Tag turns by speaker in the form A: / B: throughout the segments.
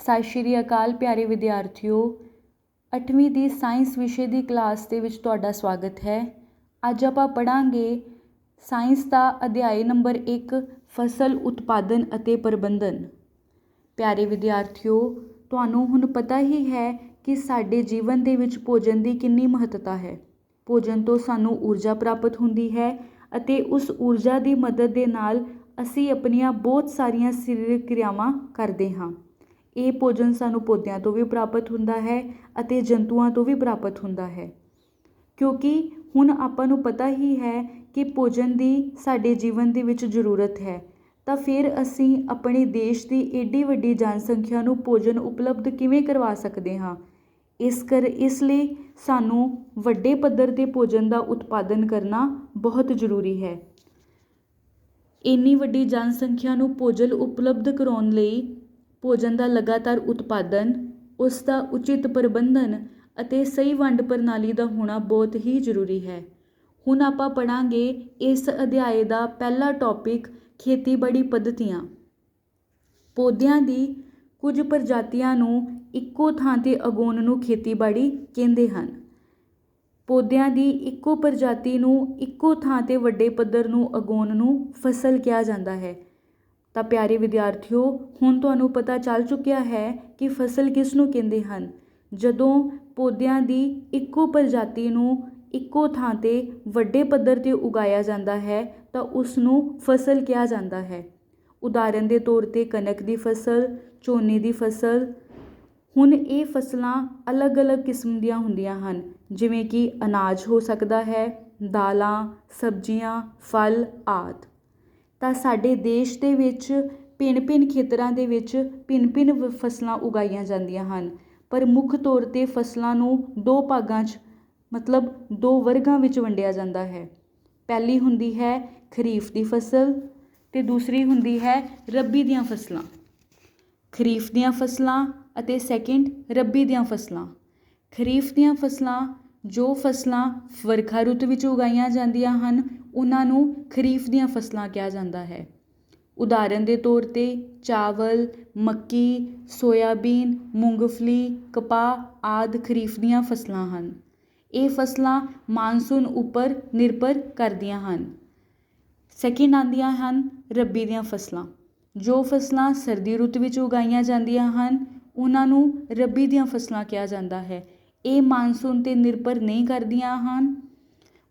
A: ਸਤਿ ਸ਼੍ਰੀ ਅਕਾਲ ਪਿਆਰੇ ਵਿਦਿਆਰਥੀਓ। 8ਵੀਂ ਦੀ ਸਾਇੰਸ ਵਿਸ਼ੇ ਦੀ ਕਲਾਸ ਦੇ ਵਿੱਚ ਤੁਹਾਡਾ ਸਵਾਗਤ ਹੈ। ਅੱਜ ਆਪਾਂ ਪੜ੍ਹਾਂਗੇ ਸਾਇੰਸ ਦਾ ਅਧਿਆਇ ਨੰਬਰ 1 ਫਸਲ ਉਤਪਾਦਨ ਅਤੇ ਪ੍ਰਬੰਧਨ। ਪਿਆਰੇ ਵਿਦਿਆਰਥੀਓ, ਤੁਹਾਨੂੰ ਹੁਣ ਪਤਾ ਹੀ ਹੈ ਕਿ ਸਾਡੇ ਜੀਵਨ ਦੇ ਵਿੱਚ ਭੋਜਨ ਦੀ ਕਿੰਨੀ ਮਹੱਤਤਾ ਹੈ। ਭੋਜਨ ਤੋਂ ਸਾਨੂੰ ਊਰਜਾ ਪ੍ਰਾਪਤ ਹੁੰਦੀ ਹੈ ਅਤੇ ਉਸ ਊਰਜਾ ਦੀ ਮਦਦ ਦੇ ਨਾਲ ਅਸੀਂ ਆਪਣੀਆਂ ਬਹੁਤ ਸਾਰੀਆਂ ਸਰੀਰਕ ਕਿਰਿਆਵਾਂ ਕਰਦੇ ਹਾਂ। ਇਹ ਭੋਜਨ ਸਾਨੂੰ ਪੌਦਿਆਂ ਤੋਂ ਵੀ ਪ੍ਰਾਪਤ ਹੁੰਦਾ ਹੈ ਅਤੇ ਜੰਤੂਆਂ ਤੋਂ ਵੀ ਪ੍ਰਾਪਤ ਹੁੰਦਾ ਹੈ। ਕਿਉਂਕਿ ਹੁਣ ਆਪਾਂ ਨੂੰ ਪਤਾ ਹੀ ਹੈ ਕਿ ਭੋਜਨ ਦੀ ਸਾਡੇ ਜੀਵਨ ਦੇ ਵਿੱਚ ਜ਼ਰੂਰਤ ਹੈ, ਤਾਂ ਫਿਰ ਅਸੀਂ ਆਪਣੇ ਦੇਸ਼ ਦੀ ਏਡੀ ਵੱਡੀ ਜਨਸੰਖਿਆ ਨੂੰ ਭੋਜਨ ਉਪਲਬਧ ਕਿਵੇਂ ਕਰਵਾ ਸਕਦੇ ਹਾਂ। ਇਸ ਲਈ ਸਾਨੂੰ ਵੱਡੇ ਪੱਧਰ 'ਤੇ ਭੋਜਨ ਦਾ ਉਤਪਾਦਨ ਕਰਨਾ ਬਹੁਤ ਜ਼ਰੂਰੀ ਹੈ। ਇੰਨੀ ਵੱਡੀ ਜਨਸੰਖਿਆ ਨੂੰ ਭੋਜਨ ਉਪਲਬਧ ਕਰਾਉਣ ਲਈ ਭੋਜਨ ਦਾ ਲਗਾਤਾਰ ਉਤਪਾਦਨ, ਉਸ ਦਾ ਉਚਿਤ ਪ੍ਰਬੰਧਨ ਅਤੇ ਸਹੀ ਵੰਡ ਪ੍ਰਣਾਲੀ ਦਾ ਹੋਣਾ ਬਹੁਤ ਹੀ ਜ਼ਰੂਰੀ ਹੈ। ਹੁਣ ਆਪਾਂ ਪੜ੍ਹਾਂਗੇ ਇਸ ਅਧਿਆਇ ਦਾ ਪਹਿਲਾ ਟੌਪਿਕ ਖੇਤੀਬਾੜੀ ਪੱਧਤੀਆਂ। ਪੌਦਿਆਂ ਦੀ ਕੁਝ ਪ੍ਰਜਾਤੀਆਂ ਨੂੰ ਇੱਕੋ ਥਾਂ 'ਤੇ ਉਗਾਉਣ ਨੂੰ ਖੇਤੀਬਾੜੀ ਕਹਿੰਦੇ ਹਨ। ਪੌਦਿਆਂ ਦੀ ਇੱਕੋ ਪ੍ਰਜਾਤੀ ਨੂੰ ਇੱਕੋ ਥਾਂ 'ਤੇ ਵੱਡੇ ਪੱਧਰ ਨੂੰ ਉਗਾਉਣ ਨੂੰ ਫਸਲ ਕਿਹਾ ਜਾਂਦਾ ਹੈ। ਤਾਂ ਪਿਆਰੇ ਵਿਦਿਆਰਥੀਓ, ਹੁਣ ਤੁਹਾਨੂੰ ਪਤਾ ਚੱਲ ਚੁੱਕਿਆ ਹੈ ਕਿ ਫਸਲ ਕਿਸ ਨੂੰ ਕਹਿੰਦੇ ਹਨ। ਜਦੋਂ ਪੌਦਿਆਂ ਦੀ ਇੱਕੋ ਪ੍ਰਜਾਤੀ ਨੂੰ ਇੱਕੋ ਥਾਂ 'ਤੇ ਵੱਡੇ ਪੱਧਰ 'ਤੇ ਉਗਾਇਆ ਜਾਂਦਾ ਹੈ ਤਾਂ ਉਸ ਨੂੰ ਫਸਲ ਕਿਹਾ ਜਾਂਦਾ ਹੈ। ਉਦਾਹਰਨ ਦੇ ਤੌਰ 'ਤੇ ਕਣਕ ਦੀ ਫਸਲ, ਝੋਨੇ ਦੀ ਫਸਲ। ਹੁਣ ਇਹ ਫਸਲਾਂ ਅਲੱਗ-ਅਲੱਗ ਕਿਸਮ ਦੀਆਂ ਹੁੰਦੀਆਂ ਹਨ, ਜਿਵੇਂ ਕਿ ਅਨਾਜ ਹੋ ਸਕਦਾ ਹੈ, ਦਾਲਾਂ, ਸਬਜ਼ੀਆਂ, ਫਲ ਆਦਿ। ਤਾਂ ਸਾਡੇ ਦੇਸ਼ ਦੇ ਵਿੱਚ ਭਿੰਨ-ਭਿੰਨ ਖੇਤਰਾਂ ਦੇ ਵਿੱਚ ਭਿੰਨ-ਭਿੰਨ ਫਸਲਾਂ ਉਗਾਈਆਂ ਜਾਂਦੀਆਂ ਹਨ, ਪਰ ਮੁੱਖ ਤੌਰ 'ਤੇ ਫਸਲਾਂ ਨੂੰ ਦੋ ਭਾਗਾਂ 'ਚ ਮਤਲਬ ਦੋ ਵਰਗਾਂ ਵਿੱਚ ਵੰਡਿਆ ਜਾਂਦਾ ਹੈ। ਪਹਿਲੀ ਹੁੰਦੀ ਹੈ ਖਰੀਫ ਦੀ ਫਸਲ ਅਤੇ ਦੂਸਰੀ ਹੁੰਦੀ ਹੈ ਰੱਬੀ ਦੀਆਂ ਫਸਲਾਂ। ਖਰੀਫ ਦੀਆਂ ਫਸਲਾਂ ਅਤੇ ਸੈਕਿੰਡ ਰੱਬੀ ਦੀਆਂ ਫਸਲਾਂ। ਖਰੀਫ ਦੀਆਂ ਫਸਲਾਂ ਜੋ ਫਸਲਾਂ ਵਰਖਾ ਰੁੱਤ ਵਿੱਚ ਉਗਾਈਆਂ ਜਾਂਦੀਆਂ ਹਨ, ਉਹਨਾਂ ਨੂੰ ਖਰੀਫ ਦੀਆਂ ਫਸਲਾਂ ਕਿਹਾ ਜਾਂਦਾ ਹੈ। ਉਦਾਹਰਨ ਦੇ ਤੌਰ 'ਤੇ ਚਾਵਲ, ਮੱਕੀ, ਸੋਇਆਬੀਨ, ਮੂੰਗਫਲੀ, ਕਪਾਹ ਆਦਿ ਖਰੀਫ ਦੀਆਂ ਫਸਲਾਂ ਹਨ। ਇਹ ਫਸਲਾਂ ਮਾਨਸੂਨ ਉੱਪਰ ਨਿਰਭਰ ਕਰਦੀਆਂ ਹਨ। ਸੈਕਿੰਡ ਆਉਂਦੀਆਂ ਹਨ ਰੱਬੀ ਦੀਆਂ ਫਸਲਾਂ। ਜੋ ਫਸਲਾਂ ਸਰਦੀ ਰੁੱਤ ਵਿੱਚ ਉਗਾਈਆਂ ਜਾਂਦੀਆਂ ਹਨ, ਉਹਨਾਂ ਨੂੰ ਰੱਬੀ ਦੀਆਂ ਫਸਲਾਂ ਕਿਹਾ ਜਾਂਦਾ ਹੈ। ਇਹ ਮਾਨਸੂਨ 'ਤੇ ਨਿਰਭਰ ਨਹੀਂ ਕਰਦੀਆਂ ਹਨ।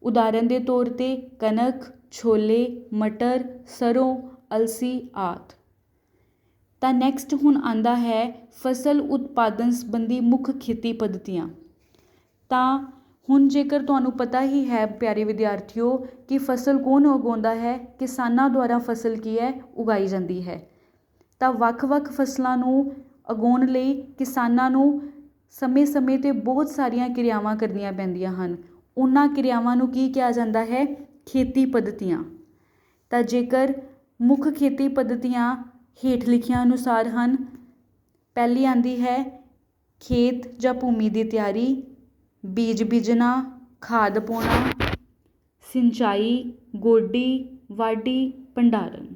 A: ਉਦਾਹਰਨ ਦੇ ਤੌਰ 'ਤੇ ਕਣਕ, ਛੋਲੇ, ਮਟਰ, ਸਰੋਂ, ਅਲਸੀ ਆਦਿ। ਤਾਂ ਨੈਕਸਟ ਹੁਣ ਆਉਂਦਾ ਹੈ ਫਸਲ ਉਤਪਾਦਨ ਸੰਬੰਧੀ ਮੁੱਖ ਖੇਤੀ ਪੱਧਤੀਆਂ। ਤਾਂ ਹੁਣ ਜੇਕਰ ਤੁਹਾਨੂੰ ਪਤਾ ਹੀ ਹੈ ਪਿਆਰੇ ਵਿਦਿਆਰਥੀਓ ਕਿ ਫਸਲ ਕੌਣ ਉਗਾਉਂਦਾ ਹੈ, ਕਿਸਾਨਾਂ ਦੁਆਰਾ ਫਸਲ ਕੀ ਹੈ ਉਗਾਈ ਜਾਂਦੀ ਹੈ। ਤਾਂ ਵੱਖ-ਵੱਖ ਫਸਲਾਂ ਨੂੰ ਉਗਾਉਣ ਲਈ ਕਿਸਾਨਾਂ ਨੂੰ ਸਮੇਂ-ਸਮੇਂ 'ਤੇ ਬਹੁਤ ਸਾਰੀਆਂ ਕਿਰਿਆਵਾਂ ਕਰਨੀਆਂ ਪੈਂਦੀਆਂ ਹਨ। ਉਹਨਾਂ ਕਿਰਿਆਵਾਂ ਨੂੰ ਕੀ ਕਿਹਾ ਜਾਂਦਾ ਹੈ? ਖੇਤੀ ਪੱਧਤੀਆਂ। ਤਾਂ ਜੇਕਰ ਮੁੱਖ ਖੇਤੀ ਪੱਧਤੀਆਂ ਹੇਠ ਲਿਖੀਆਂ ਅਨੁਸਾਰ ਹਨ। ਪਹਿਲੀ ਆਉਂਦੀ ਹੈ ਖੇਤ ਜਾਂ ਭੂਮੀ ਦੀ ਤਿਆਰੀ, ਬੀਜ ਬੀਜਣਾ, ਖਾਦ ਪਾਉਣਾ, ਸਿੰਚਾਈ, ਗੋਡੀ, ਵਾਢੀ, ਭੰਡਾਰਨ।